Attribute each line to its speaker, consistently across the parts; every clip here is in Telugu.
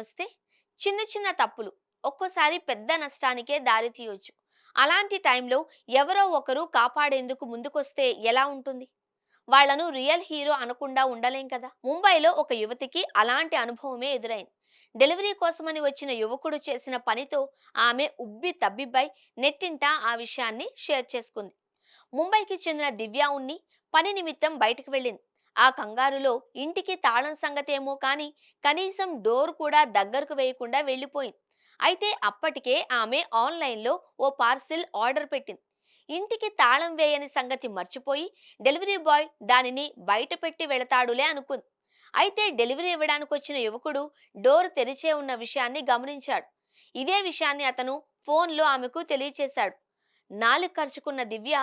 Speaker 1: నమస్తే. చిన్న చిన్న తప్పులు ఒక్కోసారి పెద్ద నష్టానికే దారి తీయొచ్చు. అలాంటి టైంలో ఎవరో ఒకరు కాపాడేందుకు ముందుకొస్తే ఎలా ఉంటుంది? వాళ్ళను రియల్ హీరో అనకుండా ఉండలేం కదా. ముంబైలో ఒక యువతికి అలాంటి అనుభవమే ఎదురైంది. డెలివరీ కోసమని వచ్చిన యువకుడు చేసిన పనితో ఆమె ఉబ్బి తబ్బిబ్బై నెట్టింట ఆ విషయాన్ని షేర్ చేసుకుంది. ముంబైకి చెందిన దివ్య ఉన్ని పని నిమిత్తం బయటకు వెళ్ళింది. ఆ కంగారులో ఇంటికి తాళం సంగతేమో కానీ కనీసం డోర్ కూడా దగ్గరకు వేయకుండా వెళ్ళిపోయింది. అయితే అప్పటికే ఆమె ఆన్లైన్లో ఓ పార్సిల్ ఆర్డర్ పెట్టింది. ఇంటికి తాళం వేయని సంగతి మర్చిపోయి డెలివరీ బాయ్ దానిని బయట పెట్టి వెళతాడులే అనుకుంది. అయితే డెలివరీ ఇవ్వడానికి వచ్చిన యువకుడు డోర్ తెరిచే ఉన్న విషయాన్ని గమనించాడు. ఇదే విషయాన్ని అతను ఫోన్లో ఆమెకు తెలియచేశాడు. నాలుగు ఖర్చుకున్న దివ్య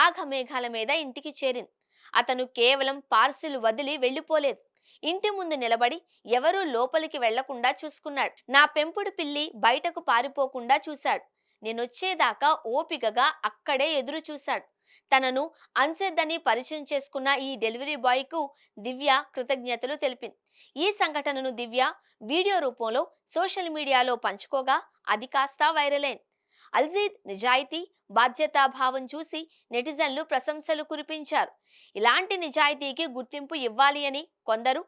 Speaker 1: ఆఘమేఘాల మీద ఇంటికి చేరింది. అతను కేవలం పార్సిల్ వదిలి వెళ్ళిపోలేదు. ఇంటి ముందు నిలబడి ఎవరూ లోపలికి వెళ్లకుండా చూసుకున్నాడు. నా పెంపుడు పిల్లి బయటకు పారిపోకుండా చూశాడు. నేనొచ్చేదాకా ఓపికగా అక్కడే ఎదురు చూశాడు. తనను అన్సెడ్ అని పరిచయం చేసుకున్న ఈ డెలివరీ బాయ్ కు దివ్య కృతజ్ఞతలు తెలిపింది. ఈ సంఘటనను దివ్య వీడియో రూపంలో సోషల్ మీడియాలో పంచుకోగా అది కాస్త వైరల్ అయింది. అల్జీద్ నిజాయితీ, బాధ్యతాభావం చూసి నెటిజన్లు ప్రశంసలు కురిపించారు. ఇలాంటి నిజాయితీకి గుర్తింపు ఇవ్వాలి అని కొందరు,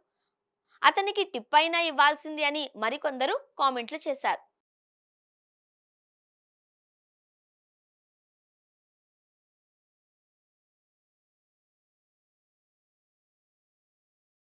Speaker 1: అతనికి టిప్ అయినా ఇవ్వాల్సింది అని మరికొందరు కామెంట్లు చేశారు.